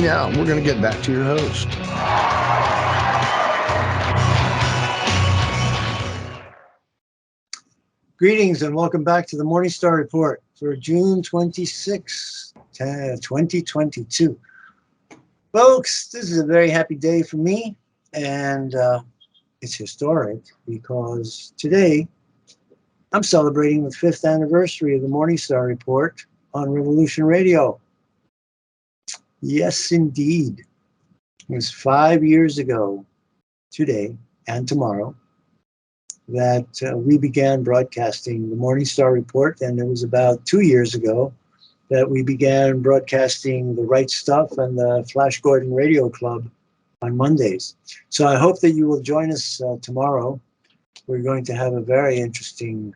now we're going to get back to your host. Greetings and welcome back to the Morningstar Report for June 26, 2022. Folks, this is a very happy day for me, and it's historic because today I'm celebrating the 5th anniversary of the Morningstar Report on Revolution Radio. Yes, indeed. It was 5 years ago today and tomorrow that we began broadcasting the Morningstar Report, and it was about 2 years ago that we began broadcasting the Right Stuff and the Flash Gordon Radio Club on Mondays. So I hope that you will join us tomorrow. We're going to have a very interesting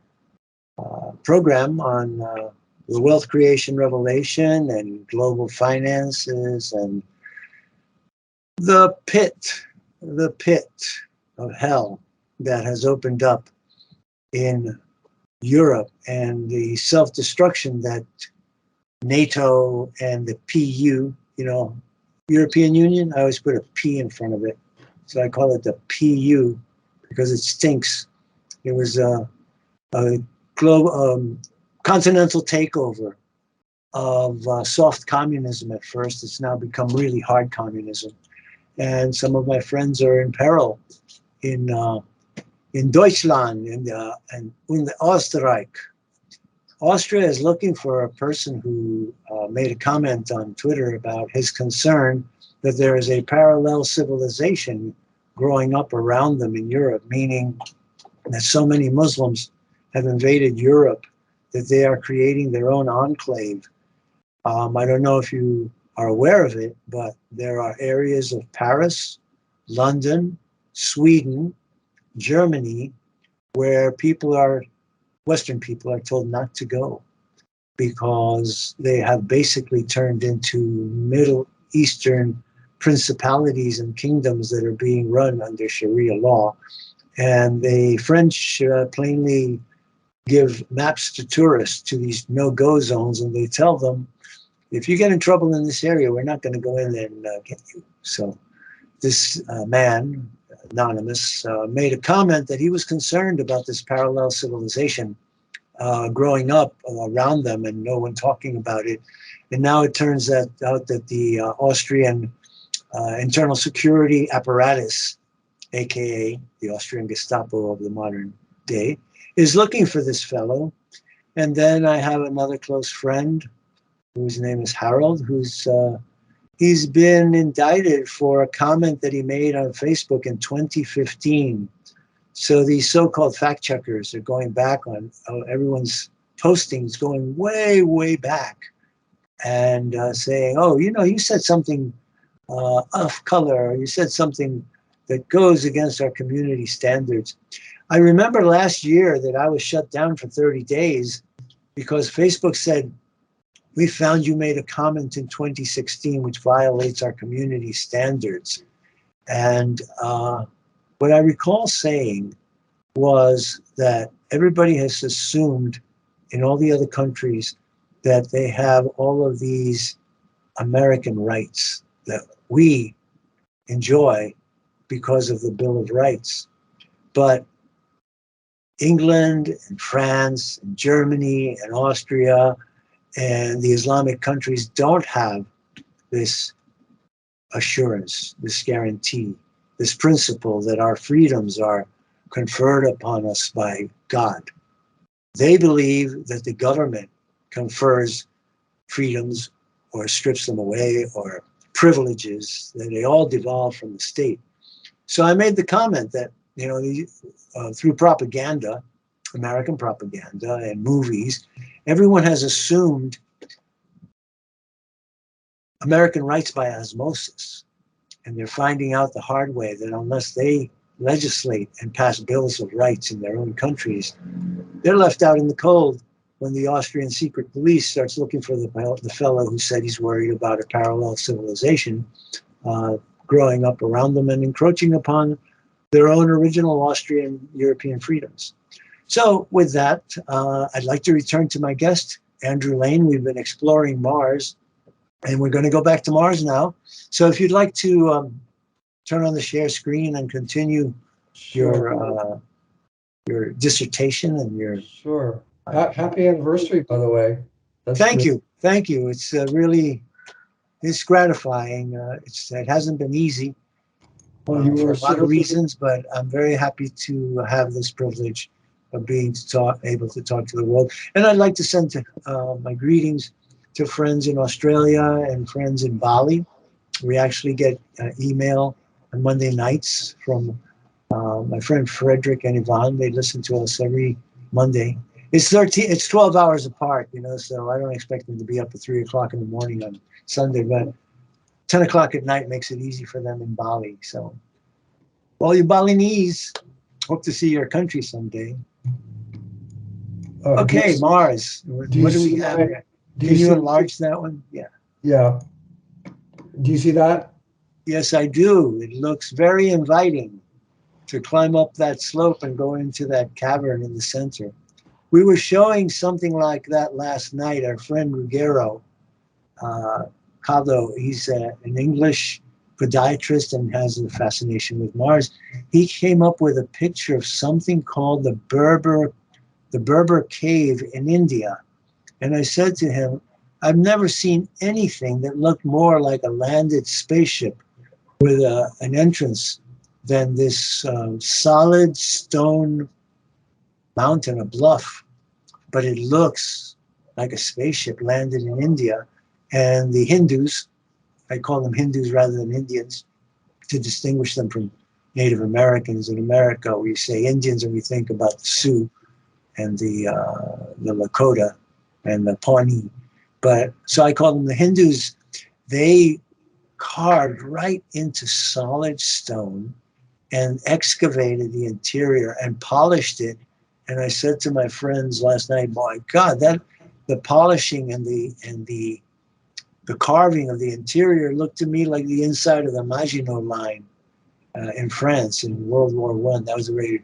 program on the wealth creation revelation and global finances and the pit of hell that has opened up in Europe and the self-destruction that NATO and the PU, European Union, I always put a P in front of it. So I call it the PU because it stinks. It was a global, continental takeover of soft communism at first. It's now become really hard communism. And some of my friends are in peril in Deutschland and Österreich. Austria is looking for a person who made a comment on Twitter about his concern that there is a parallel civilization growing up around them in Europe, meaning that so many Muslims have invaded Europe that they are creating their own enclave. I don't know if you are aware of it, but there are areas of Paris, London, Sweden, Germany, where Western people are told not to go because they have basically turned into Middle Eastern principalities and kingdoms that are being run under Sharia law. And the French plainly give maps to tourists to these no-go zones, and they tell them, if you get in trouble in this area, we're not going to go in there and get you. So this man, Anonymous, made a comment that he was concerned about this parallel civilization growing up around them and no one talking about it. And now it turns out that the Austrian internal security apparatus, aka the Austrian Gestapo of the modern day, is looking for this fellow. And then I have another close friend whose name is Harold, he's been indicted for a comment that he made on Facebook in 2015. So these so-called fact checkers are going back on everyone's postings, going way, way back, and saying, oh, you said something off color, or you said something that goes against our community standards. I remember last year that I was shut down for 30 days because Facebook said, we found you made a comment in 2016 which violates our community standards. And what I recall saying was that everybody has assumed in all the other countries that they have all of these American rights that we enjoy because of the Bill of Rights. But England and France and Germany and Austria and the Islamic countries don't have this assurance, this guarantee, this principle that our freedoms are conferred upon us by God. They believe that the government confers freedoms or strips them away, or privileges, that they all devolve from the state. So I made the comment that, through propaganda, American propaganda and movies, everyone has assumed American rights by osmosis. And they're finding out the hard way that unless they legislate and pass bills of rights in their own countries, they're left out in the cold when the Austrian secret police starts looking for the fellow who said he's worried about a parallel civilization growing up around them and encroaching upon their own original Austrian European freedoms. So with that, I'd like to return to my guest, Andrew Lane. We've been exploring Mars And we're going to go back to Mars now. So if you'd like to turn on the share screen and continue Sure. your dissertation and your Sure. Happy anniversary, by the way. That's thank good. you. It's really it's gratifying. It hasn't been easy Well, you for were a lot of seriously, reasons, but I'm very happy to have this privilege of being able to talk to the world. And I'd like to send my greetings to friends in Australia and friends in Bali. We actually get email on Monday nights from my friend Frederick and Yvonne. They listen to us every Monday. It's 12 hours apart, so I don't expect them to be up at 3 o'clock in the morning on Sunday, but 10 o'clock at night makes it easy for them in Bali. So all you Balinese, hope to see your country someday. Okay, Mars. What do we have here? Can you enlarge that one? Yeah. Yeah. Do you see that? Yes, I do. It looks very inviting to climb up that slope and go into that cavern in the center. We were showing something like that last night. Our friend Ruggero, Caldo, he's an English podiatrist and has a fascination with Mars. He came up with a picture of something called the Berber cave in India. And I said to him, I've never seen anything that looked more like a landed spaceship with an entrance than this solid stone mountain, a bluff. But it looks like a spaceship landed in India. And the Hindus, I call them Hindus rather than Indians, to distinguish them from Native Americans in America. We say Indians and we think about the Sioux and the Lakota and the Pawnee. But so I call them the Hindus. They carved right into solid stone and excavated the interior and polished it. And I said to my friends last night, my God, that the polishing and the carving of the interior looked to me like the inside of the Maginot Line in France in World War I. That was a very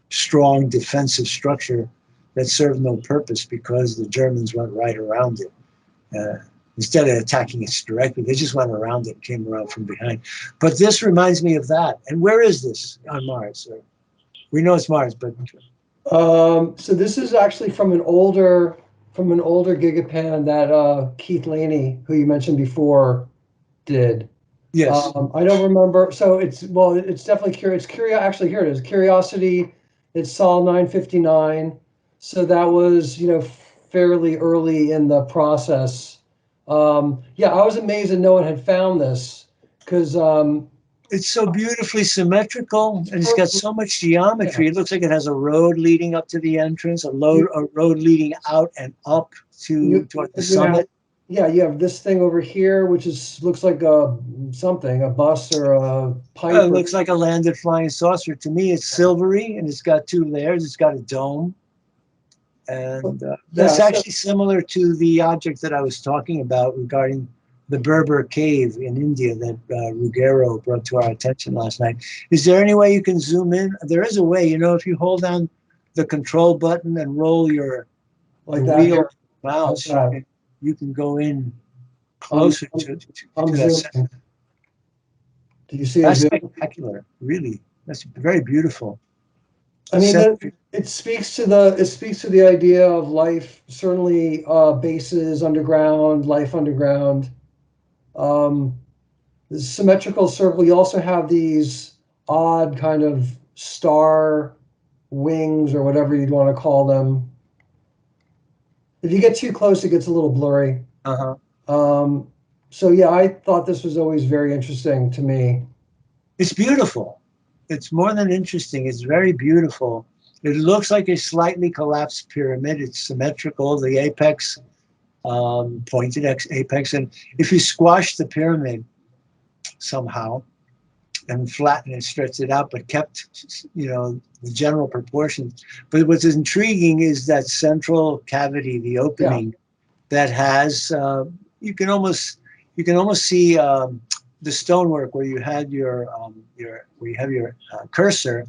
strong defensive structure that served no purpose because the Germans went right around it. Instead of attacking it directly, they just went around it and came around from behind. But this reminds me of that. And where is this on Mars? We know it's Mars, but so this is actually from an older gigapan that Keith Laney, who you mentioned before, did. yes. I don't remember. So it's definitely curious. Actually, here it is. Curiosity. It's Sol 959. So that was fairly early in the process. Yeah, I was amazed that no one had found this because It's so beautifully symmetrical, and it's got so much geometry. Yeah. It looks like it has a road leading up to the entrance, a road leading out and up toward the summit. Yeah, you have this thing over here, which looks like a bus or a pipe. It looks like a landed flying saucer. To me, it's silvery, and it's got two layers. It's got a dome. And that's actually similar to the object that I was talking about regarding the Berber cave in India that Ruggero brought to our attention last night. Is there any way you can zoom in? There is a way, if you hold down the control button and roll your wheel mouse, you can go in closer to that center. Do you see That's spectacular, really. That's very beautiful. I mean, it speaks to the idea of life, certainly bases underground, life underground. The symmetrical circle, you also have these odd kind of star wings or whatever you'd want to call them. If you get too close, it gets a little blurry. So yeah, I thought this was always very interesting to me. It's beautiful. It's more than interesting. It's very beautiful. It looks like a slightly collapsed pyramid. It's symmetrical. The apex, pointed apex. And if you squash the pyramid somehow and flatten and stretch it out, but kept, the general proportions. But what's intriguing is that central cavity, the opening that has, you can almost see the stonework where you had your cursor,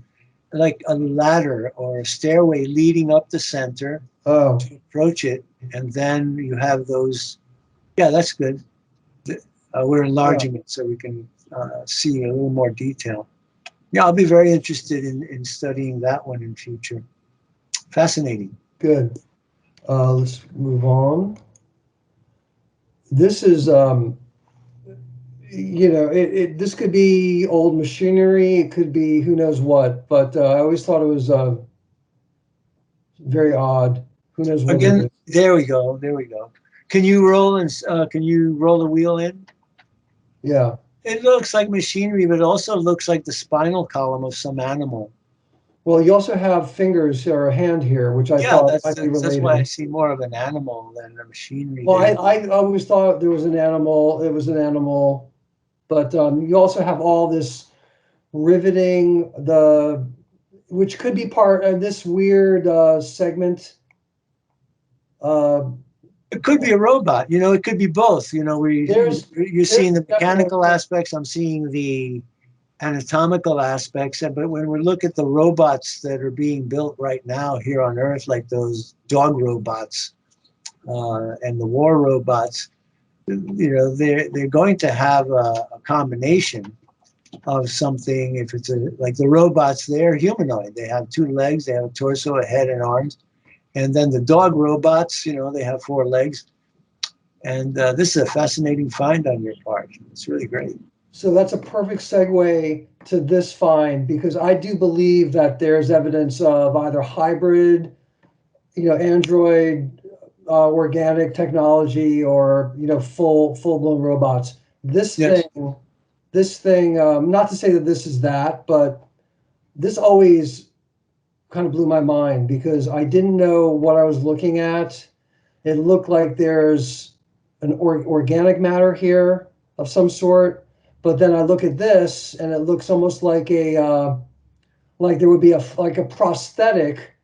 like a ladder or a stairway leading up the center to approach it, and then you have those. Yeah, that's good. we're enlarging it so we can see a little more detail. Yeah, I'll be very interested in studying that one in future. Fascinating. Good. Let's move on. This is, this could be old machinery. It could be who knows what. But I always thought it was very odd. Who knows what it Again, is. there we go. There we go. Can you roll the wheel in? Yeah. It looks like machinery, but it also looks like the spinal column of some animal. Well, you also have fingers or a hand here, which I thought might be related. That's why I see more of an animal than a machinery. Well, I always thought there was an animal. It was an animal, but you also have all this riveting, which could be part of this weird segment. It could be a robot. It could be both. Where you're seeing the mechanical aspects. I'm seeing the anatomical aspects. But when we look at the robots that are being built right now here on Earth, like those dog robots and the war robots, they're going to have a combination of something. If it's like the robots, they're humanoid. They have 2 legs, they have a torso, a head, and arms. And then the dog robots, they have 4 legs. And this is a fascinating find on your part. It's really great. So that's a perfect segue to this find, because I do believe that there's evidence of either hybrid, android, organic technology, or full-blown robots. This thing, not to say that this is that, but this always kind of blew my mind because I didn't know what I was looking at. It looked like there's an organic matter here of some sort, but then I look at this and it looks almost like like there would be a prosthetic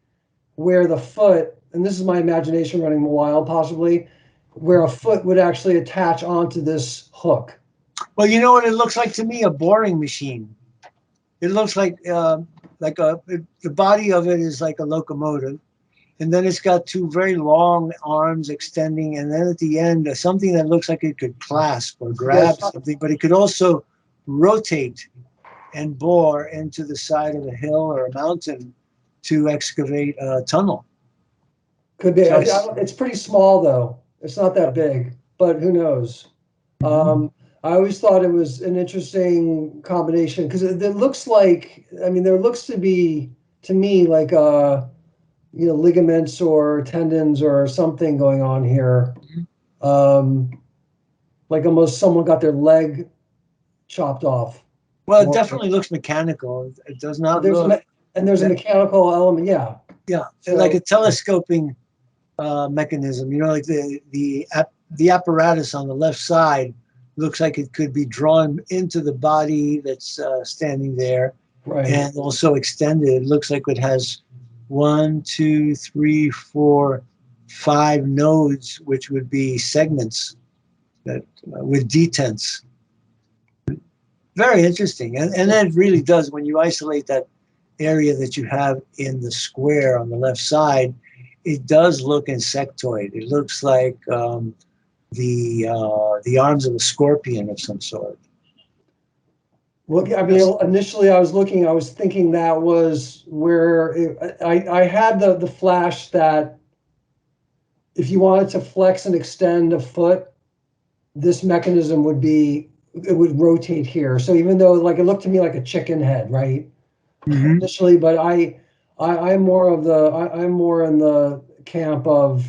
where the foot, and this is my imagination running wild possibly, where a foot would actually attach onto this hook. Well, you know what it looks like to me? A boring machine. It looks like the body of it is like a locomotive, and then it's got 2 very long arms extending, and then at the end something that looks like it could clasp or grab something, but it could also rotate and bore into the side of a hill or a mountain to excavate a tunnel. Could be. It's pretty small though. It's not that big, but who knows? Mm-hmm. I always thought it was an interesting combination because it looks like, there looks to be, to me, like ligaments or tendons or something going on here. Like almost someone got their leg chopped off. Well, it definitely looks mechanical. It does not look. And there's a mechanical element, yeah. Yeah, so, like a telescoping mechanism. Like the apparatus on the left side looks like it could be drawn into the body that's standing there, right, and also extended. It looks like it has 1, 2, 3, 4, 5 nodes, which would be segments that with detents. Very interesting, and that really does, when you isolate that area that you have in the square on the left side, it does look insectoid. It looks like the arms of a scorpion of some sort. Well, initially I was thinking that was where I had the flash that if you wanted to flex and extend a foot, this mechanism it would rotate here. So even though it looked to me like a chicken head, right? Mm-hmm. Initially, but I'm more in the camp of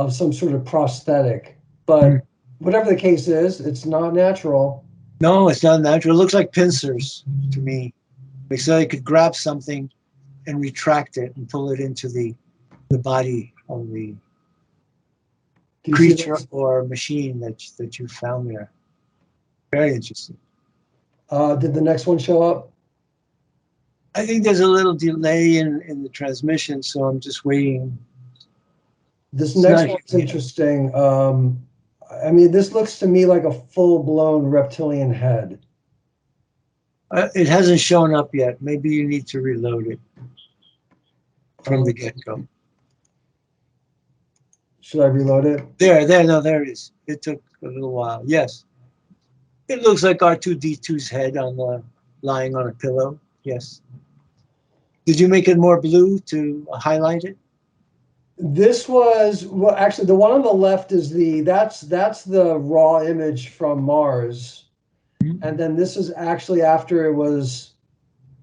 some sort of prosthetic. But whatever the case is, it's not natural. No, it's not natural. It looks like pincers to me. So they could grab something and retract it and pull it into the body of the creature or machine that you found there. Very interesting. Did the next one show up? I think there's a little delay in the transmission, so I'm just waiting. This next one's interesting. This looks to me like a full-blown reptilian head. It hasn't shown up yet. Maybe you need to reload it from the get-go. Should I reload it? There it is. It took a little while. Yes. It looks like R2-D2's head lying on a pillow. Yes. Did you make it more blue to highlight it? This was, well, actually, the one on the left is that's the raw image from Mars. And then this is actually after it was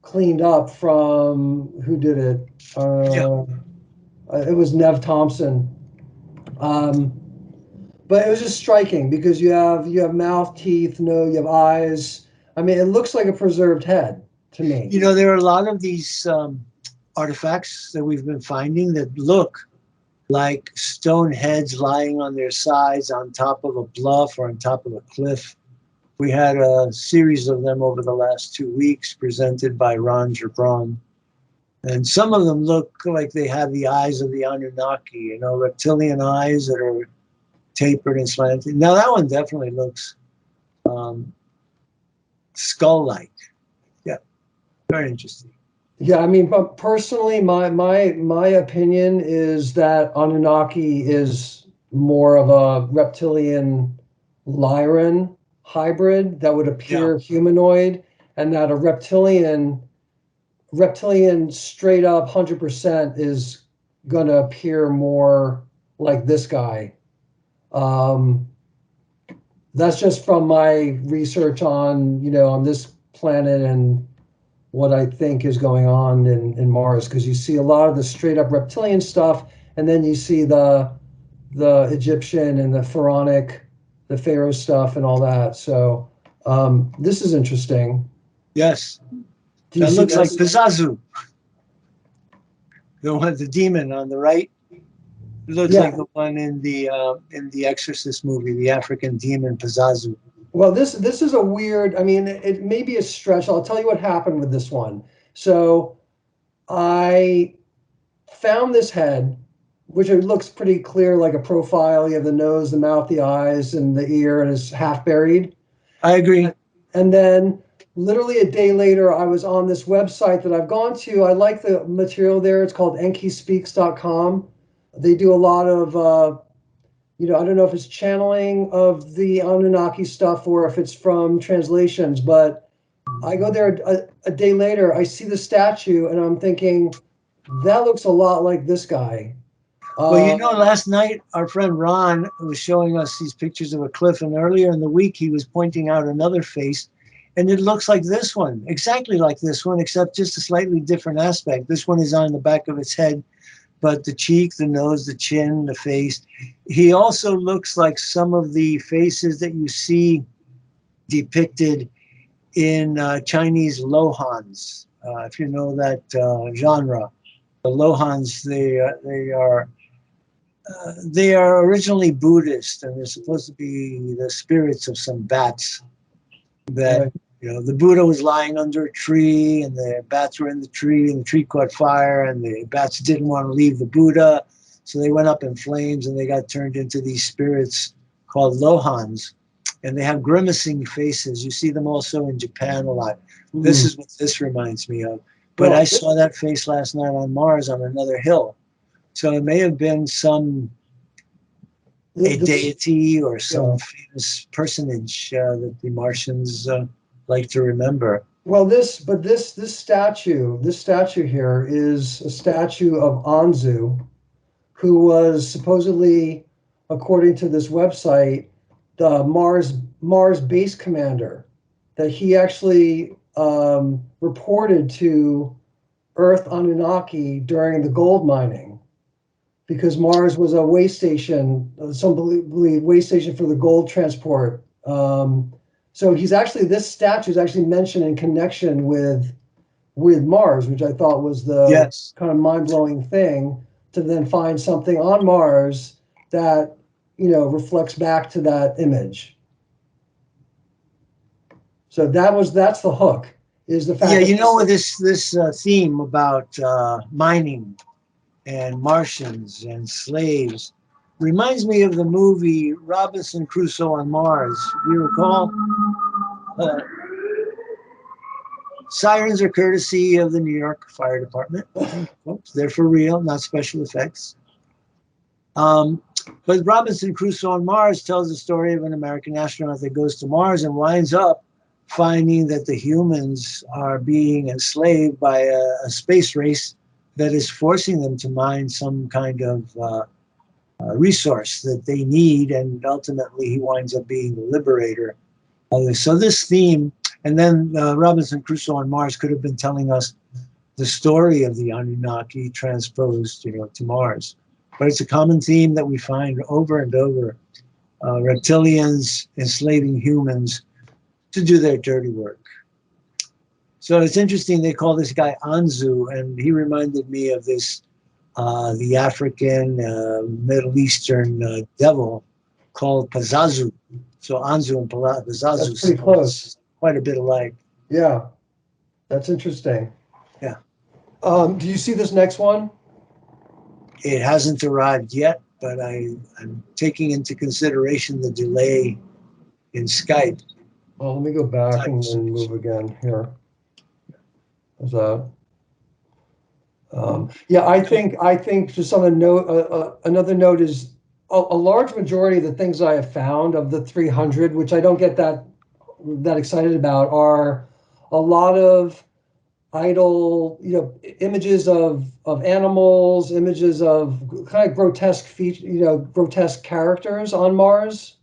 cleaned up from, who did it? Yeah. It was Nev Thompson. But it was just striking because you have mouth, teeth, nose, you have eyes. I mean, it looks like a preserved head to me. You know, there are a lot of these artifacts that we've been finding that look like stone heads lying on their sides on top of a bluff or on top of a cliff. We had a series of them over the last 2 weeks presented by Ron Gebron. And some of them look like they have the eyes of the Anunnaki, you know, reptilian eyes that are tapered and slanted. Now that one definitely looks skull-like. Yeah, very interesting. Yeah, I mean, but personally, my opinion is that Anunnaki is more of a reptilian Lyran hybrid that would appear humanoid, and that a reptilian straight up 100% is going to appear more like this guy. That's just from my research on, on this planet and what I think is going on in Mars, because you see a lot of the straight up reptilian stuff, and then you see the Egyptian and the pharaonic, the pharaoh stuff and all that. So this is interesting. Yes. That looks like Pazazu. The demon on the right. It looks like the one in the Exorcist movie, the African demon Pazazu. Well, this is a weird, I mean, it may be a stretch. I'll tell you what happened with this one. So I found this head, which it looks pretty clear, like a profile. You have the nose, the mouth, the eyes, and the ear, and it's half buried. I agree. And then literally a day later, I was on this website that I've gone to. I like the material there. It's called enkispeaks.com. They do a lot of, I don't know if it's channeling of the Anunnaki stuff or if it's from translations, but I go there a day later, I see the statue, and I'm thinking, that looks a lot like this guy. Well, last night our friend Ron was showing us these pictures of a cliff, and earlier in the week he was pointing out another face, and it looks like this one, exactly like this one, except just a slightly different aspect. This one is on the back of its head, but the cheek, the nose, the chin, the face. He also looks like some of the faces that you see depicted in Chinese lohans, if you know that genre. The lohans, they are originally Buddhist, and they're supposed to be the spirits of some bats that, the Buddha was lying under a tree, and the bats were in the tree, and the tree caught fire, and the bats didn't want to leave the Buddha, so they went up in flames, and they got turned into these spirits called lohans, and they have grimacing faces. You see them also in Japan a lot. This is what this reminds me of. But I saw that face last night on Mars on another hill. So it may have been a deity or some famous personage that the Martians like to remember. Well, this statue here is a statue of Anzu, who was supposedly, according to this website, the Mars base commander, that he actually reported to Earth Anunnaki during the gold mining, because Mars was a way station, some believe way station for the gold transport. So this statue is actually mentioned in connection with Mars, which I thought was the kind of mind-blowing thing, to then find something on Mars that, reflects back to that image. So that's the hook, is the fact with this theme about mining and Martians and slaves reminds me of the movie Robinson Crusoe on Mars. Do you recall? Sirens are courtesy of the New York Fire Department. Folks, they're for real, not special effects. But Robinson Crusoe on Mars tells the story of an American astronaut that goes to Mars and winds up finding that the humans are being enslaved by a space race that is forcing them to mine some kind of resource that they need, and ultimately he winds up being the liberator. So this theme, and then Robinson Crusoe on Mars could have been telling us the story of the Anunnaki transposed, to Mars. But it's a common theme that we find over and over: reptilians enslaving humans to do their dirty work. So it's interesting. They call this guy Anzu, and he reminded me of this the African Middle Eastern devil called Pazazu. So Anzu and Pazazu That's pretty close. Quite a bit alike. Yeah, that's interesting. Yeah. Do you see this next one? It hasn't arrived yet, but I'm taking into consideration the delay in Skype. Well, let me go back and then move again here. Is that? Yeah, I think just on a note, another note is a large majority of the things I have found of the 300, which I don't get that excited about, are a lot of idle, images of animals, images of kind of grotesque grotesque characters on Mars.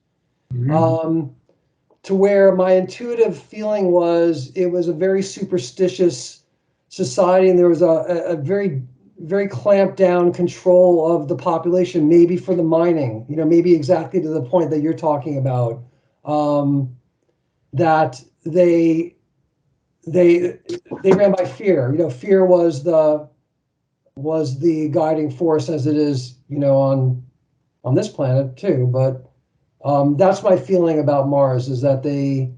Mhm. To where my intuitive feeling was it was a very superstitious society, and there was a very, very clamped down control of the population, maybe for the mining, maybe exactly to the point that you're talking about, that they ran by fear. Fear was the guiding force, as it is, on this planet too. But that's my feeling about Mars, is that they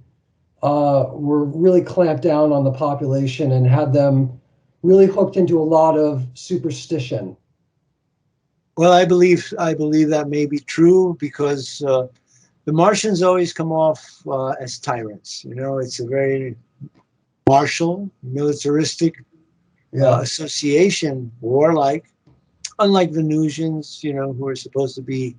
were really clamped down on the population and had them really hooked into a lot of superstition. Well, I believe that may be true because the Martians always come off as tyrants. It's a very martial, militaristic association, warlike, unlike Venusians, who are supposed to be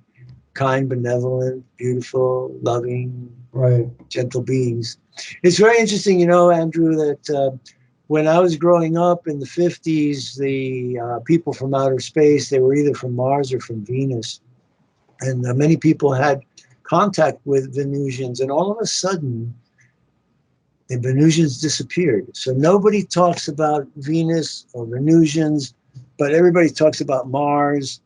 kind, benevolent, beautiful, loving, Right. gentle beings. It's very interesting, Andrew, that when I was growing up in the 50s, the people from outer space, they were either from Mars or from Venus. And many people had contact with Venusians, and all of a sudden, the Venusians disappeared. So nobody talks about Venus or Venusians, but everybody talks about Mars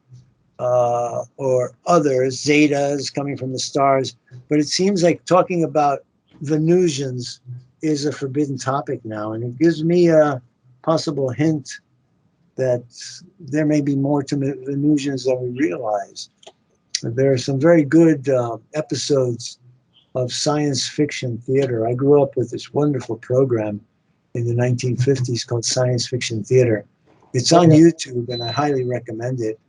or others, zetas coming from the stars. But it seems like talking about Venusians is a forbidden topic now, and it gives me a possible hint that there may be more to Venusians than we realize. There are some very good episodes of science fiction theater. I grew up with this wonderful program in the 1950s called Science Fiction Theater. It's on YouTube, and I highly recommend it.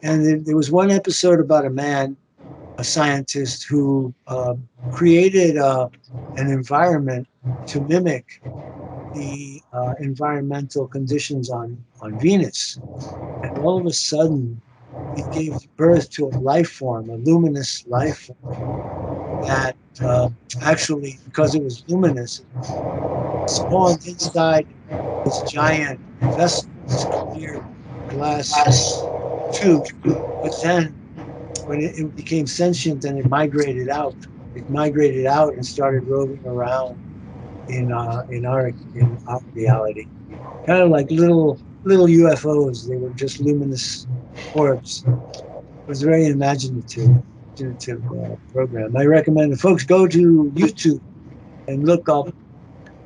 And there was one episode about a man, a scientist, who created an environment to mimic the environmental conditions on Venus. And all of a sudden, it gave birth to a life form, a luminous life form that actually, because it was luminous, it spawned inside this giant vessel, this clear glass tube. But then when it became sentient and it migrated out and started roving around in our reality, kind of like little UFOs. They were just luminous orbs. It was a very imaginative program. I recommend that folks go to YouTube and look up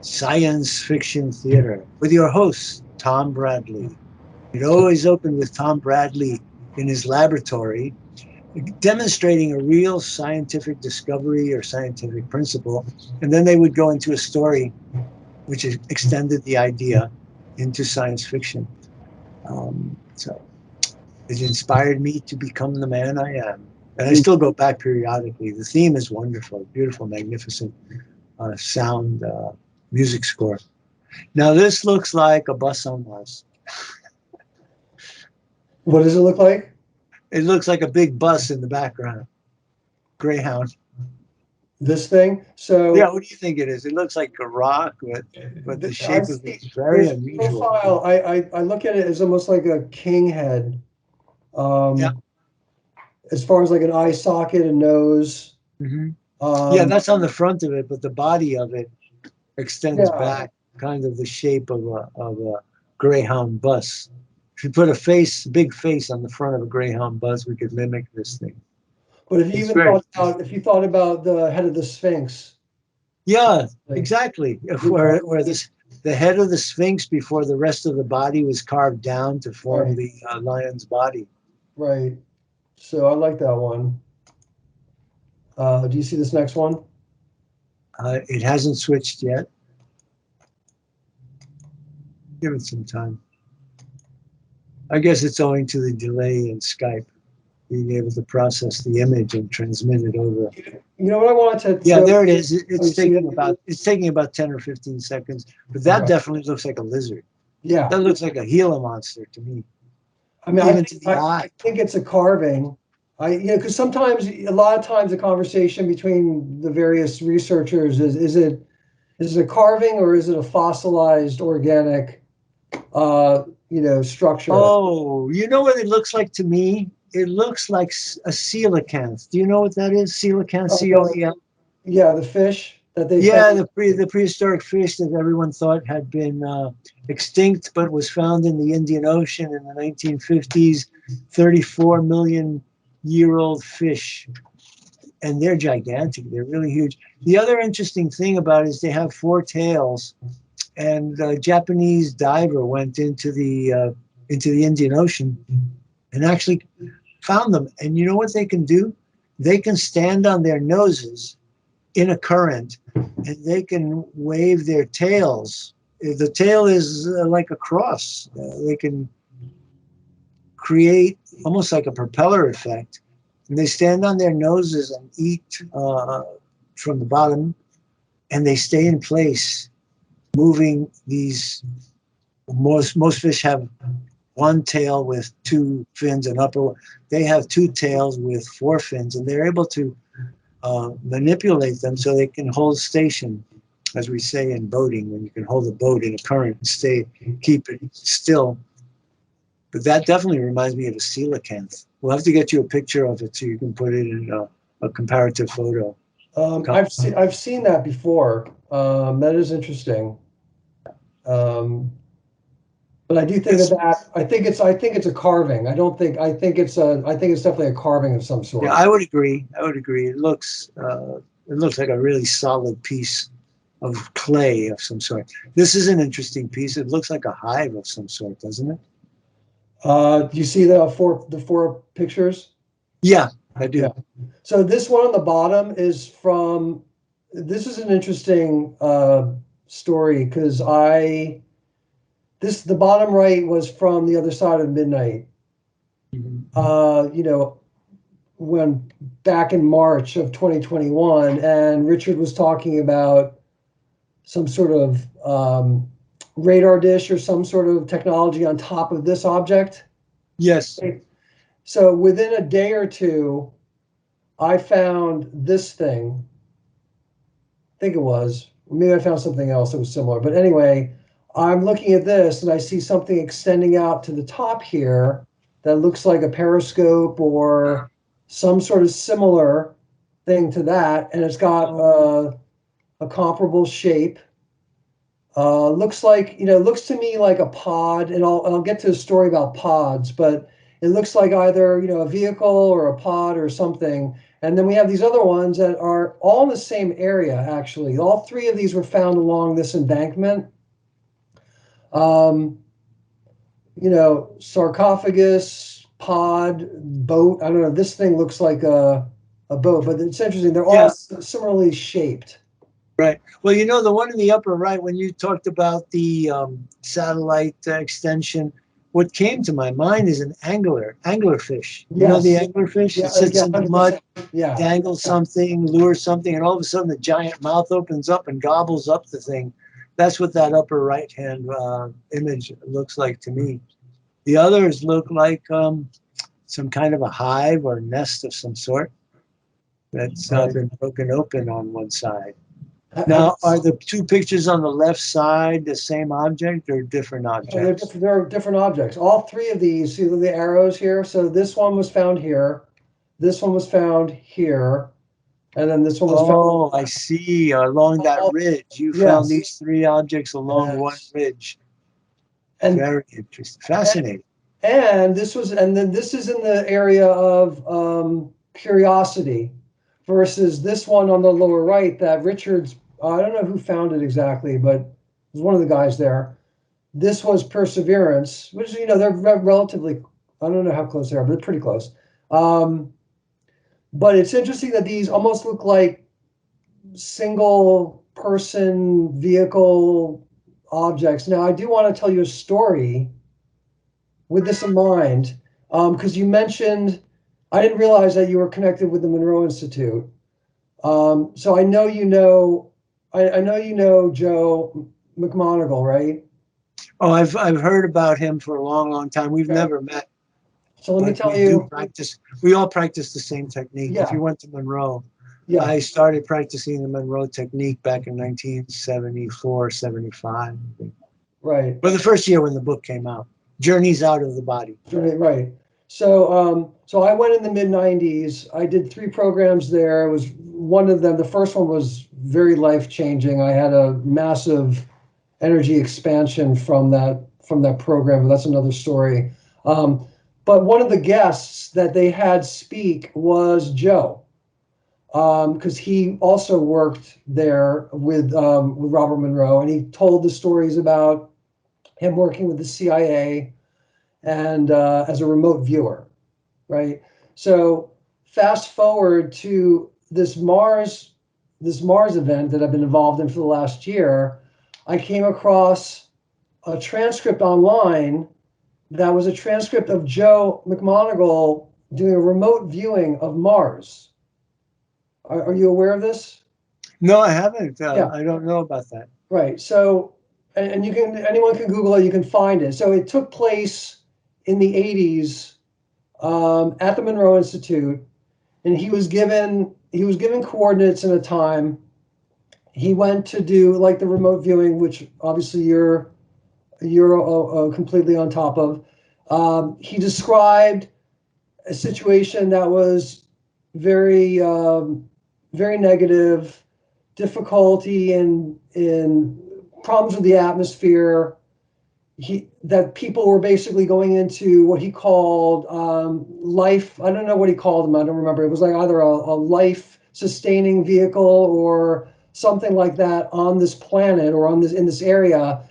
Science Fiction Theater with your host, Tom Bradley. It always opened with Tom Bradley in his laboratory, demonstrating a real scientific discovery or scientific principle. And then they would go into a story which extended the idea into science fiction. So it inspired me to become the man I am. And I still go back periodically. The theme is wonderful, beautiful, magnificent sound music score. Now this looks like a bus on Mars. What does it look like? It looks like a big bus in the background. Greyhound. This thing. So Yeah, what do you think it is? It looks like a rock, but the shape of it is very this unusual. profile, I look at it as almost like a king head. Yeah. As far as like an eye socket and nose. Hmm. Yeah, Um, that's on the front of it, but the body of it extends Yeah. back, kind of the shape of a Greyhound bus. If you put a big face on the front of a Greyhound bus, we could mimic this thing. but if you It's even very, if you thought about the head of the Sphinx, yeah, like, exactly. Yeah. Where the head of the Sphinx before the rest of the body was carved down to form Right. the lion's body. Right. So I like that one. Do you see this next one? It hasn't switched yet. Give it some time. I guess it's owing to the delay in Skype being able to process the image and transmit it over. You know what I wanted to Yeah, show there it is. Oh, you see it? It's taking about 10 or 15 seconds, but that Okay. definitely looks like a lizard. Yeah. That looks like a Gila monster to me. I mean, Even to the eye. I think it's a carving. Because sometimes, a lot of times, the conversation between the various researchers is it a carving or is it a fossilized organic, structure? Oh, you know what it looks like to me? It looks like a coelacanth. Do you know what that is? Coelacanth, C-O-E-L. Yeah, the fish that they Yeah, found. the prehistoric fish that everyone thought had been extinct, but was found in the Indian Ocean in the 1950s. 34 million year old fish, and they're gigantic. They're really huge. The other interesting thing about it is they have four tails, and a Japanese diver went into the Indian Ocean and actually found them. And you know what they can do? They can stand on their noses in a current, and they can wave their tails. The tail is like a cross. They can create almost like a propeller effect, and they stand on their noses and eat from the bottom, and they stay in place, moving these. Most fish have one tail with two fins and upper. They have two tails with four fins, and they're able to manipulate them so they can hold station, as we say in boating, when you can hold a boat in a current and keep it still. But that definitely reminds me of a coelacanth. We'll have to get you a picture of it so you can put it in a comparative photo. I've seen that before. That is interesting. But I do think that I think it's a carving. I think it's definitely a carving of some sort. Yeah, I would agree. It looks like a really solid piece of clay of some sort. This is an interesting piece. It looks like a hive of some sort, doesn't it? Do you see the four pictures? Yeah, I do. Yeah. So this one on the bottom is from. This is an interesting story because the bottom right was from the other side of midnight. Mhm. When back in March of 2021, and Richard was talking about some sort of radar dish or some sort of technology on top of this object. Yes. So within a day or two, I found this thing. I think it was. Maybe I found something else that was similar. But anyway, I'm looking at this and I see something extending out to the top here that looks like a periscope or some sort of similar thing to that. And it's got a comparable shape. Looks to me like a pod, and I'll get to a story about pods, but it looks like either, a vehicle or a pod or something. And then we have these other ones that are all in the same area, actually. All three of these were found along this embankment. Um, sarcophagus, pod, boat. I don't know. This thing looks like a boat, but it's interesting. They're all similarly shaped. Right. Well, the one in the upper right, when you talked about the satellite extension, what came to my mind is an anglerfish. You know the anglerfish that sits in the mud, dangles something, lures something, and all of a sudden the giant mouth opens up and gobbles up the thing. That's what that upper right-hand image looks like to me. The others look like some kind of a hive or nest of some sort that's Right. been broken open on one side. Ha- Now, have- are the two pictures on the left side the same object or different objects? they're different objects. All three of these, see the arrows here? So this one was found here, this one was found here, and then this one was found. Oh, I see. Along that ridge. You found Yes. these three objects along one Yes. ridge. And Very interesting. Fascinating. and then this is in the area of curiosity, versus this one on the lower right that Richard's. I don't know who found it exactly, but it was one of the guys there. This was perseverance, which they're relatively. I don't know how close they are, but they're pretty close. But it's interesting that these almost look like single person vehicle objects. Now, I do want to tell you a story with this in mind, because you mentioned, I didn't realize that you were connected with the Monroe Institute. So I know I know you know Joe McMoneagle, right? Oh, I've heard about him for a long, long time. We've Okay. never met. So let me But tell we you. do practice. We all practice the same technique. Yeah. If you went to Monroe, Yeah. I started practicing the Monroe technique back in 1974, 75. Right. Well, the first year when the book came out, Journeys Out of the Body. Right. So I went in the mid '90s. I did 3 programs there. It was one of them. The first one was very life changing. I had a massive energy expansion from that program, but that's another story. But one of the guests that they had speak was Joe, because he also worked there with Robert Monroe, and he told the stories about him working with the CIA and as a remote viewer, right? So fast forward to this Mars event that I've been involved in for the last year. I came across a transcript online that was a transcript of Joe McMoneagle doing a remote viewing of Mars. Are you aware of this? No, I haven't. Yeah. I don't know about that. Right. So, and anyone can Google it, you can find it. So it took place in the 80s at the Monroe Institute, and he was given coordinates and a time. He went to do like the remote viewing, which obviously you're completely on top of. He described a situation that was very very negative, difficulty in problems with the atmosphere. That people were basically going into what he called life. I don't know what he called them. I don't remember. It was like either a life sustaining vehicle or something like that on this planet or in this area,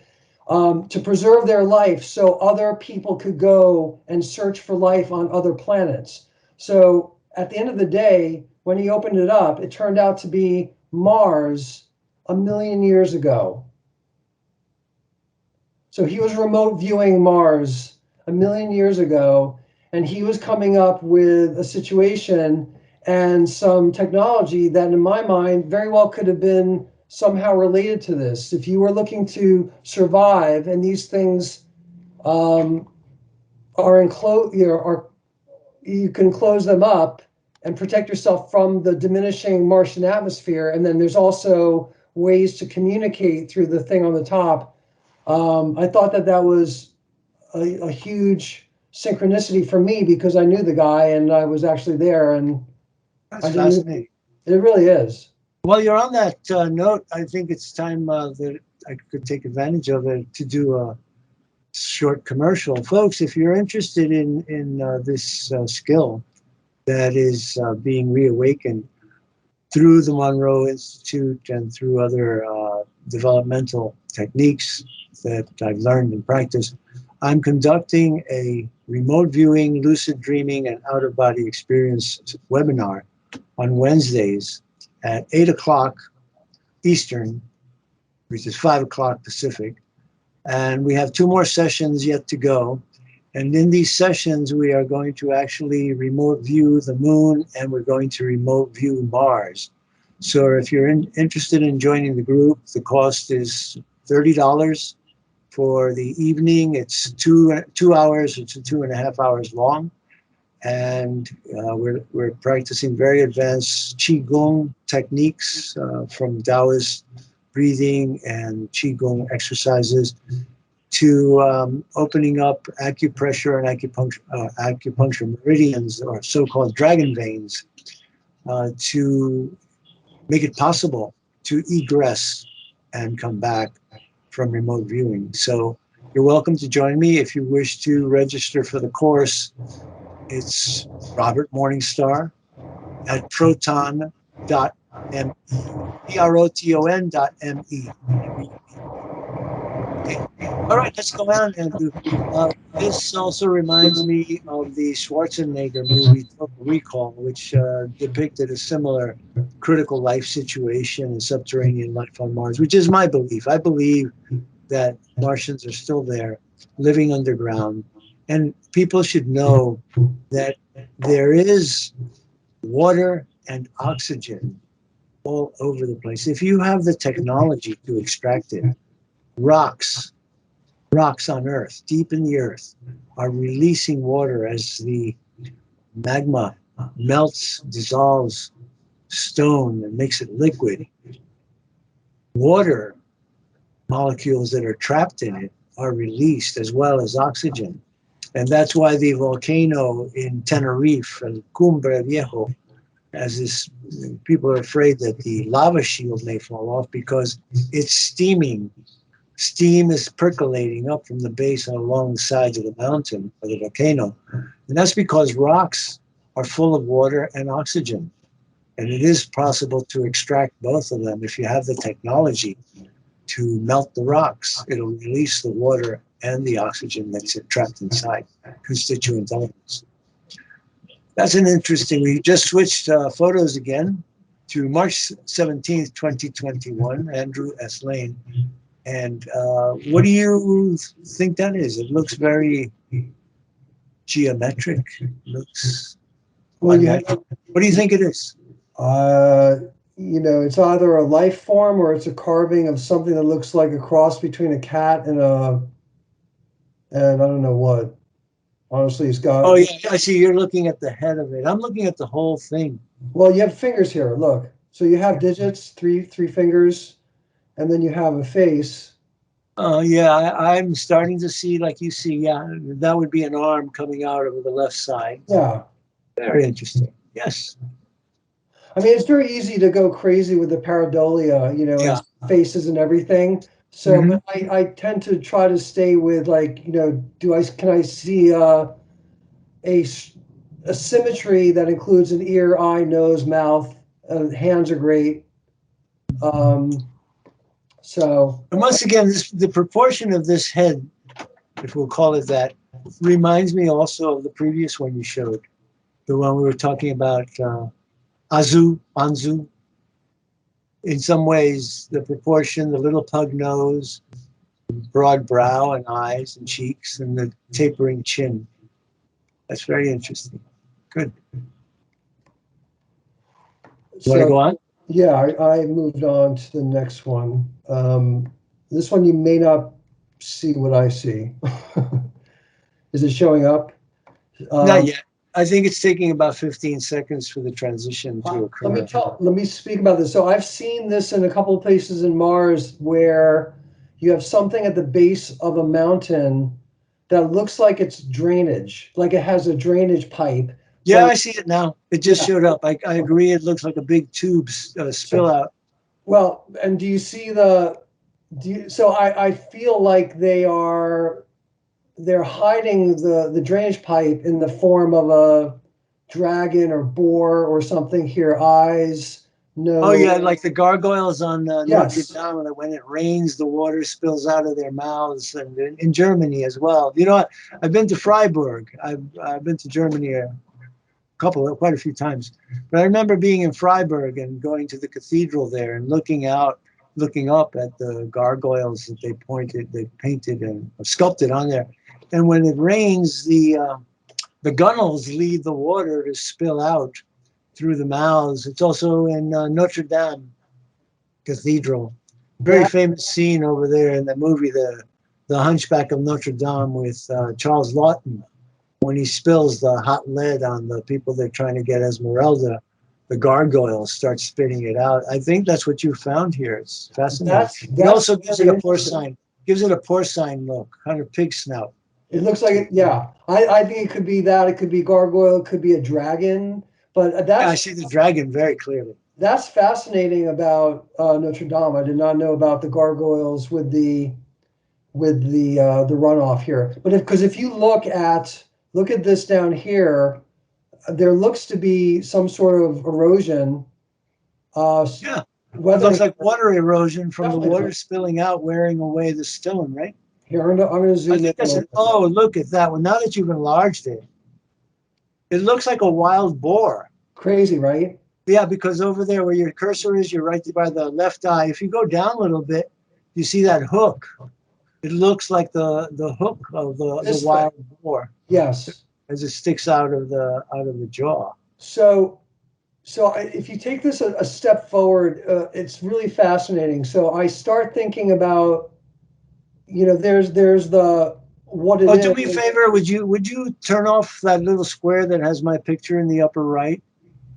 to preserve their life so other people could go and search for life on other planets. So at the end of the day, when he opened it up, it turned out to be Mars 1,000,000 years ago. So he was remote viewing Mars 1,000,000 years ago, and he was coming up with a situation and some technology that, in my mind, very well could have been somehow related to this. If you were looking to survive, and these things are enclosed, you can close them up and protect yourself from the diminishing Martian atmosphere. And then there's also ways to communicate through the thing on the top. I thought that was a huge synchronicity for me because I knew the guy and I was actually there, and That's fascinating. It really is. Well, you're on that note. I think it's time that I could take advantage of it to do a short commercial. Folks, if you're interested in this skill that is being reawakened through the Monroe Institute and through other developmental techniques that I've learned and practiced, I'm conducting a remote viewing, lucid dreaming, and out-of-body experience webinar on Wednesdays at 8 o'clock Eastern, which is 5 o'clock Pacific. And we have 2 more sessions yet to go. And in these sessions, we are going to actually remote view the moon, and we're going to remote view Mars. So if you're interested in joining the group, the cost is $30 for the evening. It's 2 hours. It's 2.5 hours long. and we're practicing very advanced Qigong techniques from Taoist breathing and Qigong exercises to opening up acupressure and acupuncture meridians, or so-called dragon veins, to make it possible to egress and come back from remote viewing. So you're welcome to join me if you wish to register for the course. It's Robert Morningstar at proton.me, proton.me. Okay. All right, let's go on, Andrew. This also reminds me of the Schwarzenegger movie Total Recall, which depicted a similar critical life situation and subterranean life on Mars, which is my belief. I believe that Martians are still there, living underground, and people should know that there is water and oxygen all over the place. If you have the technology to extract it, rocks on Earth, deep in the Earth, are releasing water as the magma melts, dissolves stone and makes it liquid. Water molecules that are trapped in it are released, as well as oxygen. And that's why the volcano in Tenerife, El Cumbre Viejo, as this, people are afraid that the lava shield may fall off because it's steaming. Steam is percolating up from the base and along the sides of the mountain or the volcano. And that's because rocks are full of water and oxygen. And it is possible to extract both of them if you have the technology to melt the rocks. It'll release the water and the oxygen that's trapped inside, constituent elements. That's an interesting, we just switched photos again to March 17th, 2021, Andrew S. Lane. And what do you think that is? It looks very geometric. Looks. What do you think it is? It's either a life form or it's a carving of something that looks like a cross between a cat and I don't know what. Honestly, it's got. Oh yeah, I see. You're looking at the head of it. I'm looking at the whole thing. Well, you have fingers here. Look, so you have digits, three fingers, and then you have a face. Yeah, I'm starting to see, like you see. Yeah, that would be an arm coming out of the left side. Yeah. Very interesting. Yes. I mean, it's very easy to go crazy with the pareidolia, Yeah. and faces and everything. So, but I tend to try to stay with, like, can I see a symmetry that includes an ear, eye, nose, mouth, hands are great. So. And once again, the proportion of this head, if we'll call it that, reminds me also of the previous one you showed, the one we were talking about, Anzu. In some ways, the proportion, the little pug nose, broad brow and eyes and cheeks, and the tapering chin. That's very interesting. Good. You want to go on? Yeah, I moved on to the next one. This one you may not see what I see. Is it showing up? Not yet. I think it's taking about 15 seconds for the transition to occur. Let me speak about this. So I've seen this in a couple of places in Mars where you have something at the base of a mountain that looks like it's drainage, like it has a drainage pipe. Yeah, I see it now. It just showed up. I agree. It looks like a big tube spill out. Well, and do you see so I feel like they're hiding the drainage pipe in the form of a dragon or boar or something here. Eyes, nose. Oh yeah, like the gargoyles on Yes. Notre Dame. That when it rains, the water spills out of their mouths, and in Germany as well. You know what? I've been to Freiburg. I've been to Germany quite a few times. But I remember being in Freiburg and going to the cathedral there and looking up at the gargoyles that they painted and sculpted on there. And when it rains, the gunnels lead the water to spill out through the mouths. It's also in Notre Dame Cathedral. Very famous scene over there in the movie, The Hunchback of Notre Dame, with Charles Lawton, when he spills the hot lead on the people they're trying to get Esmeralda, the gargoyles start spitting it out. I think that's what you found here. It's fascinating. It That's also gives it very a porcine, look, kind of pig snout. It looks like it, yeah. I think it could be that. It could be gargoyle. It could be a dragon. But Yeah, I see the dragon very clearly. that's fascinating about Notre Dame. I did not know about the gargoyles with the the runoff here. But if you look at this down here, there looks to be some sort of erosion. Yeah, it Whether looks like water erosion from the Definitely. water spilling out, wearing away the stone, right? here, I'm gonna I zoom in. think that's an, oh, look at that one. Now that you've enlarged it, it looks like a wild boar. Crazy, right? Yeah, because over there where your cursor is, you're right by the left eye. If you go down a little bit, you see that hook. It looks like the hook of the wild boar Yes. as it sticks out of the jaw. So if you take this a step forward, it's really fascinating. So I start thinking about, there's the what it Oh, is. do me a favor. Would you turn off that little square that has my picture in the upper right?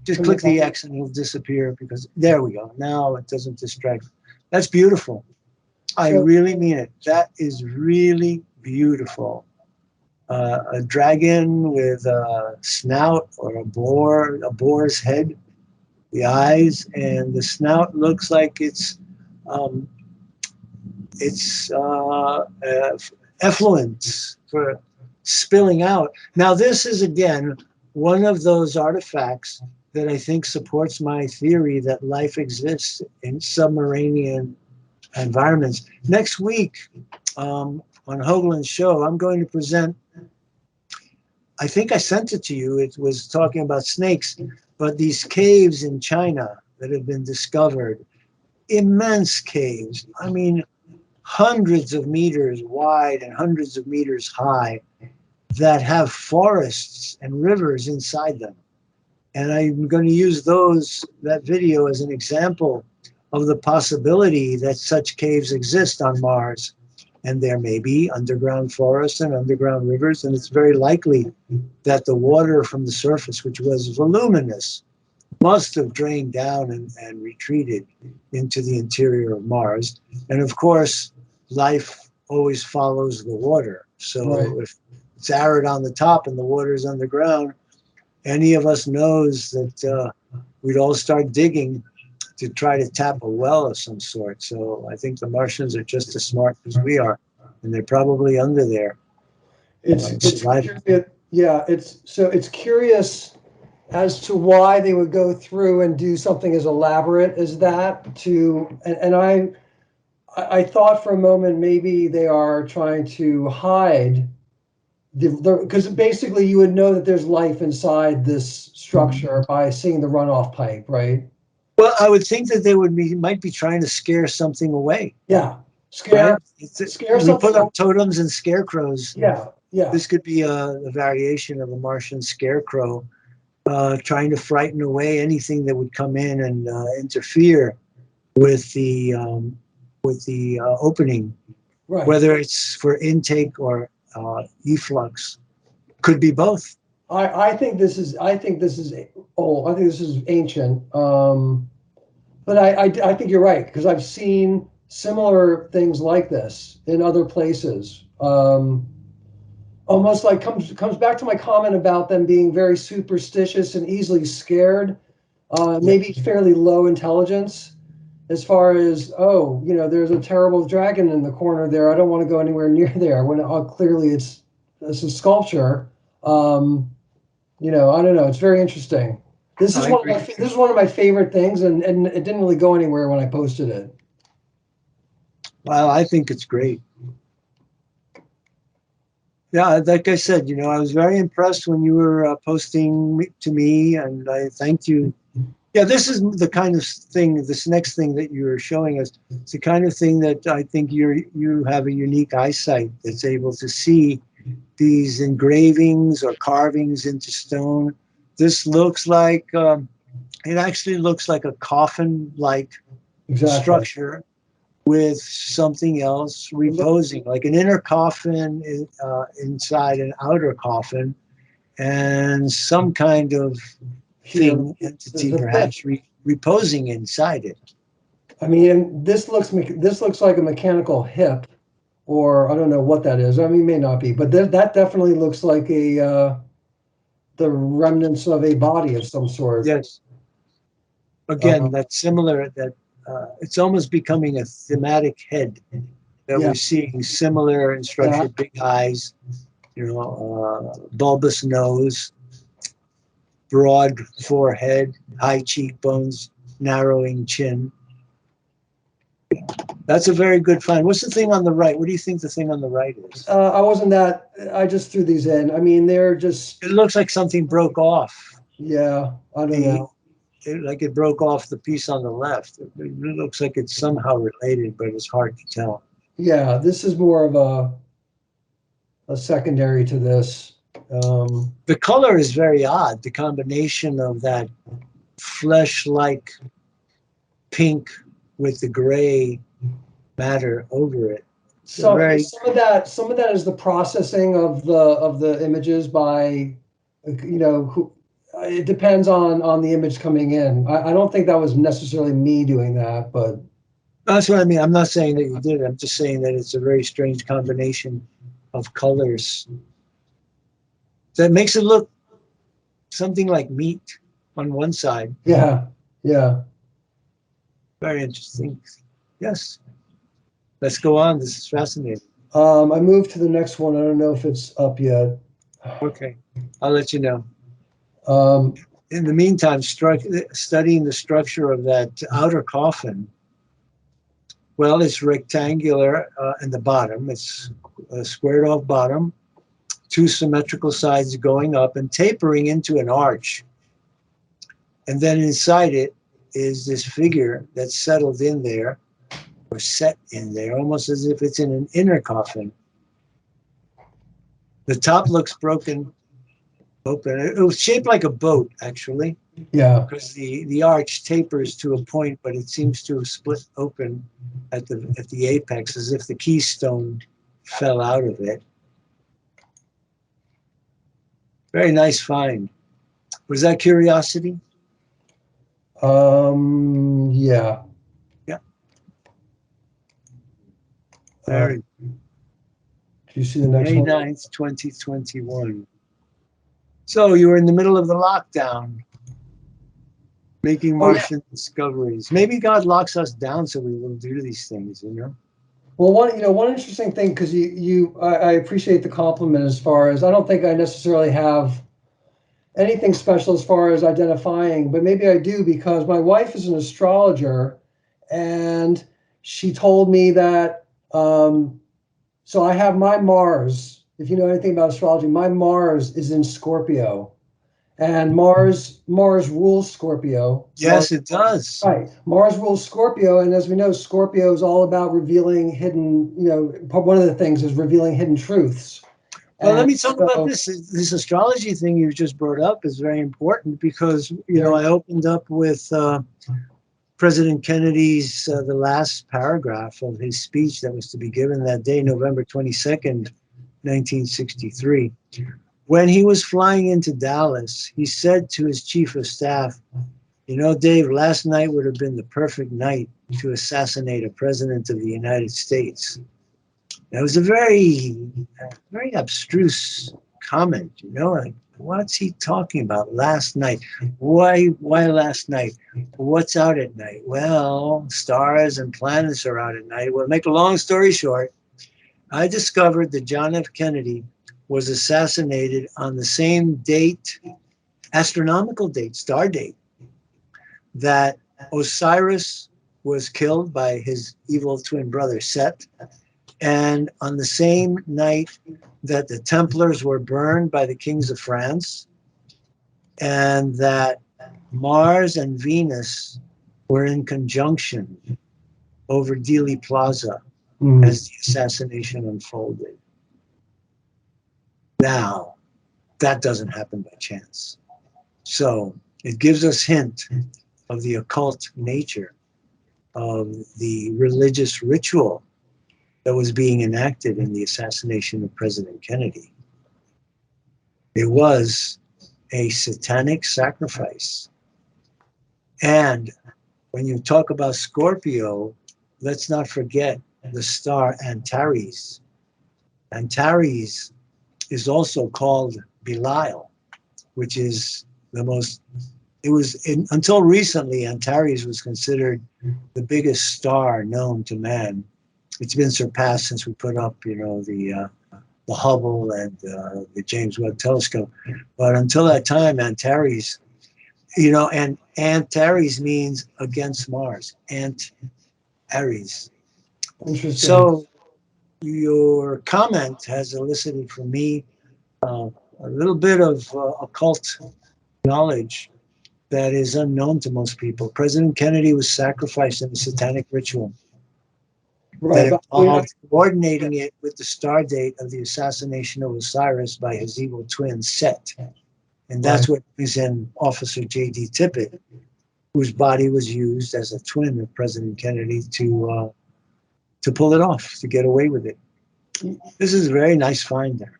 Just click the X and it'll disappear because there we go. Now it doesn't distract. That's beautiful. I really mean it. That is really beautiful. A dragon with a snout or a boar's head, the eyes, and the snout looks like it's effluent for spilling out. Now, this is again one of those artifacts that I think supports my theory that life exists in submarine environments. Next week on Hoagland's show, I'm going to present, I think I sent it to you, it was talking about snakes, but these caves in China that have been discovered, immense caves. I mean, hundreds of meters wide and hundreds of meters high that have forests and rivers inside them. And I'm going to use that video as an example of the possibility that such caves exist on Mars. And there may be underground forests and underground rivers, and it's very likely that the water from the surface, which was voluminous, must have drained down and retreated into the interior of Mars. And of course, life always follows the water. So if it's arid on the top and the water is underground, any of us knows that we'd all start digging to try to tap a well of some sort. So I think the Martians are just as smart as we are, and they're probably under there. It's yeah, it's curious as to why they would go through and do something as elaborate as that and I thought for a moment maybe they are trying to hide because basically you would know that there's life inside this structure by seeing the runoff pipe, right? Well, I would think that they might be trying to scare something away. Yeah, scare we something. Put up totems and scarecrows. Yeah. This could be a variation of a Martian scarecrow, trying to frighten away anything that would come in and interfere with the opening, right. Whether it's for intake or efflux. Could be both. I think this is old. I think this is ancient. But I think you're right because I've seen similar things like this in other places. Almost like comes back to my comment about them being very superstitious and easily scared. Maybe fairly low intelligence as far as, there's a terrible dragon in the corner there. I don't want to go anywhere near there when clearly it's a sculpture. I don't know. It's very interesting. This is one of my favorite things, and it didn't really go anywhere when I posted it. Well, I think it's great. Yeah, like I said, I was very impressed when you were posting to me, and I thanked you. Yeah, this is the kind of thing, this next thing that you're showing us, it's the kind of thing that I think you have a unique eyesight that's able to see these engravings or carvings into stone. This looks like, it actually looks like a coffin-like structure with something else reposing, like an inner coffin inside an outer coffin. and some kind of thing, entity, the perhaps reposing inside it. I mean, this looks like a mechanical hip, or I don't know what that is. I mean, it may not be, but that definitely looks like the remnants of a body of some sort. Yes. Again, Uh, that's similar. That it's almost becoming a thematic head that Yeah. we're seeing similar in structure, big eyes, bulbous nose, broad forehead, high cheekbones, narrowing chin. That's a very good find. What's the thing on the right? What do you think the thing on the right is? I just threw these in. I mean, they're just, It looks like something broke off. yeah, I don't know. Like it broke off the piece on the left. It looks like it's somehow related, but it's hard to tell. Yeah, this is more of a secondary to this. The color is very odd. The combination of that flesh-like pink with the gray matter over it. Some of that is the processing of the images by, it depends on the image coming in. I don't think that was necessarily me doing that, but That's what I mean. I'm not saying that you did it. I'm just saying that it's a very strange combination of colors that makes it look something like meat on one side. yeah. Very interesting. Yes. Let's go on. This is fascinating. I moved to the next one. I don't know if it's up yet. Okay. I'll let you know. Um, In the meantime, studying the structure of that outer coffin, well, it's rectangular in the bottom. It's a squared off bottom, two symmetrical sides going up and tapering into an arch. And then inside it is this figure that's settled in there, or set in there, almost as if it's in an inner coffin. The top looks broken open. It was shaped like a boat, actually, yeah. because the arch tapers to a point, but it seems to have split open at the apex, as if the keystone fell out of it. Very nice find. Was that curiosity? Yeah. Yeah. Very. Do you see the next May one? 9th, 2021. So you were in the middle of the lockdown, making Martian discoveries. Maybe God locks us down so we will do these things, Well, one interesting thing, because I appreciate the compliment as far as I don't think I necessarily have anything special as far as identifying, but maybe I do because my wife is an astrologer, and she told me that. So I have my Mars. If you know anything about astrology, my Mars is in Scorpio, and Mars rules Scorpio. Yes, it does. Right. Mars rules Scorpio, and as we know, Scorpio is all about revealing hidden, one of the things is revealing hidden truths. Well, let me talk about this. This astrology thing you just brought up is very important because, I opened up with President Kennedy's, the last paragraph of his speech that was to be given that day, November 22nd, 1963. When he was flying into Dallas, he said to his chief of staff, Dave, last night would have been the perfect night to assassinate a president of the United States. That was a very, very abstruse comment, like, what's he talking about last night? Why last night? What's out at night? Well, stars and planets are out at night. Well, make a long story short, I discovered that John F. Kennedy was assassinated on the same date, astronomical date, star date, that Osiris was killed by his evil twin brother Set, and on the same night that the Templars were burned by the kings of France, and that Mars and Venus were in conjunction over Dealey Plaza as the assassination unfolded. Now, that doesn't happen by chance. So it gives us hint of the occult nature of the religious ritual that was being enacted in the assassination of President Kennedy. It was a satanic sacrifice. And when you talk about Scorpio, let's not forget the star Antares. Antares is also called Belial, which is the most, until recently, Antares was considered the biggest star known to man. It's been surpassed since we put up, the Hubble and the James Webb Telescope. But until that time, Antares, and Antares means against Mars, Antares. Interesting. So your comment has elicited from me a little bit of occult knowledge that is unknown to most people. President Kennedy was sacrificed in a satanic ritual that involved coordinating it with the star date of the assassination of Osiris by his evil twin Set. And that's what brings in Officer J.D. Tippit, whose body was used as a twin of President Kennedy to pull it off, to get away with it. This is a very nice find there.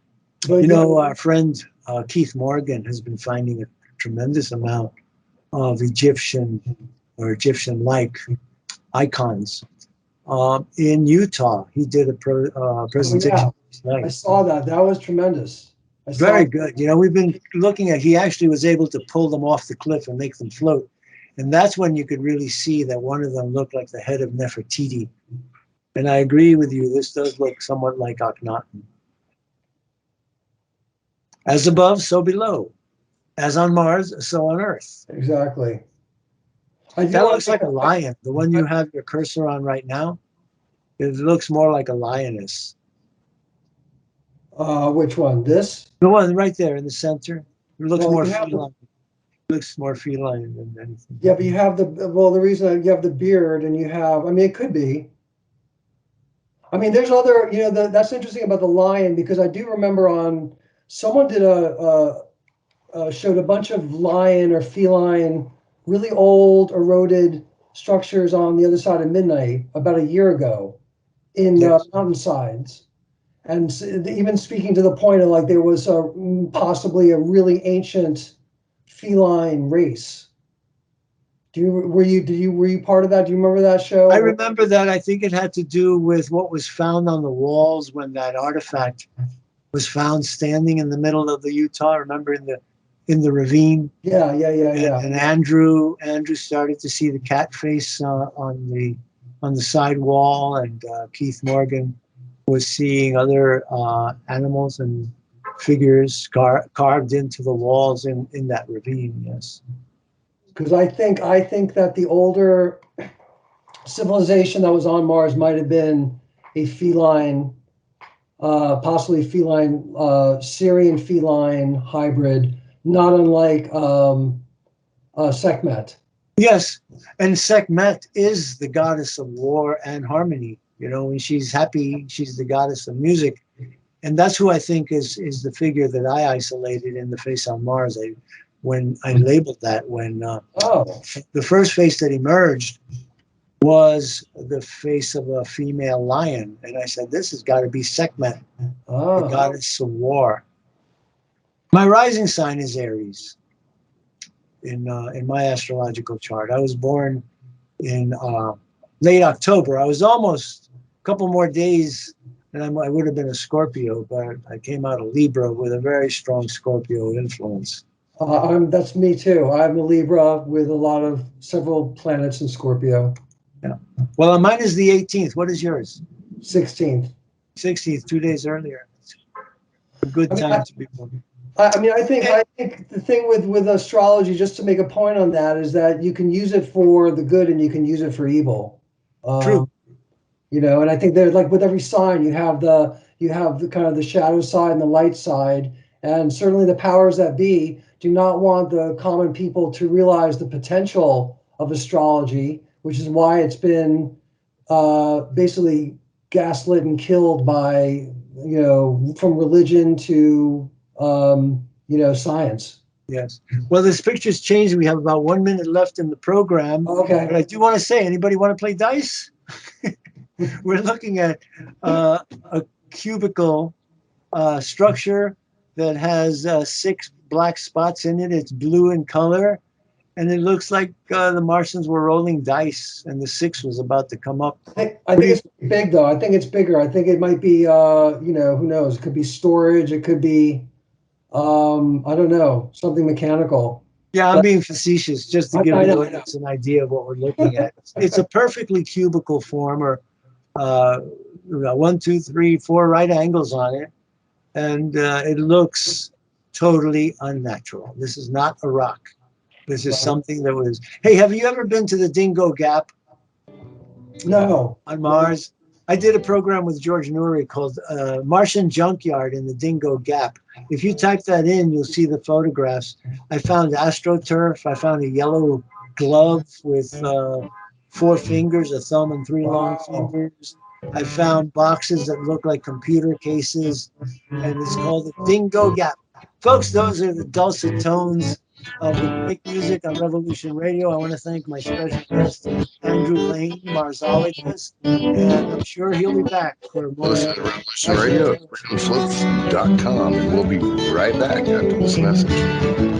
Our friend Keith Morgan has been finding a tremendous amount of Egyptian or Egyptian-like icons. In Utah, he did a presentation. I saw that. That was tremendous. Very good. We've been looking at, he actually was able to pull them off the cliff and make them float. And that's when you could really see that one of them looked like the head of Nefertiti. And I agree with you, this does look somewhat like Akhenaten. As above, so below. As on Mars, so on Earth. Exactly. That looks like a lion. The one you have your cursor on right now, it looks more like a lioness. Which one? This? The one right there in the center. It looks more feline. It looks more feline than anything. Yeah, but you have the reason you have the beard and you have, it could be. There's other, that's interesting about the lion, because I do remember someone did showed a bunch of lion or feline, really old, eroded structures on the other side of midnight about a year ago in mountainsides. And even speaking to the point of there was possibly a really ancient feline race. Were you part of that? Do you remember that show? I remember that. I think it had to do with what was found on the walls when that artifact was found standing in the middle of the Utah. Remember in the ravine? Yeah. And Andrew started to see the cat face on the side wall, and Keith Morgan was seeing other animals and figures carved into the walls in that ravine. Yes. Because I think that the older civilization that was on Mars might have been a feline, possibly feline, Syrian feline hybrid, not unlike Sekhmet. Yes, and Sekhmet is the goddess of war and harmony. When she's happy, she's the goddess of music. And that's who I think is the figure that I isolated in the face on Mars. When I labeled that, the first face that emerged was the face of a female lion. And I said, this has got to be Sekhmet, the goddess of war. My rising sign is Aries in my astrological chart. I was born in late October. I was almost a couple more days and I would have been a Scorpio, but I came out of Libra with a very strong Scorpio influence. That's me too. I'm a Libra with several planets in Scorpio. Yeah. Well, mine is the 18th. What is yours? 16th. 16th, 2 days earlier. A good time to be born. I think the thing with astrology, just to make a point on that, is that you can use it for the good and you can use it for evil. True. And I think that with every sign, you have the kind of the shadow side and the light side, and certainly the powers that be do not want the common people to realize the potential of astrology, which is why it's been basically gaslit and killed by from religion to science. Yes. Well, this picture's changed. We have about 1 minute left in the program. Okay. But I do want to say, anybody want to play dice? We're looking at a cubical structure that has 6 black spots in it. It's blue in color, and it looks like the Martians were rolling dice, and the 6 was about to come up. I think it's big though. I think it's bigger. I think it might be who knows? It could be storage. It could be I don't know, something mechanical. Yeah, I'm But- being facetious just to give I the know. audience an idea of what we're looking at. It's a perfectly cubical form, or 1, 2, 3, 4 right angles on it, and it looks totally unnatural. This is not a rock. This is something that was. Hey, have you ever been to the Dingo Gap No. on Mars? I did a program with George Nuri called Martian Junkyard in the Dingo Gap. If you type that in, you'll see the photographs. I found astroturf. I found a yellow glove with 4 fingers, a thumb and 3 long fingers. I found boxes that look like computer cases, and it's called the Dingo Gap. Folks, those are the dulcet tones of the great music on Revolution Radio. I want to thank my special guest, Andrew Lane, Marsologist, and I'm sure he'll be back for more. Listen to Revolution Radio at freedomslips.com, and we'll be right back after this message.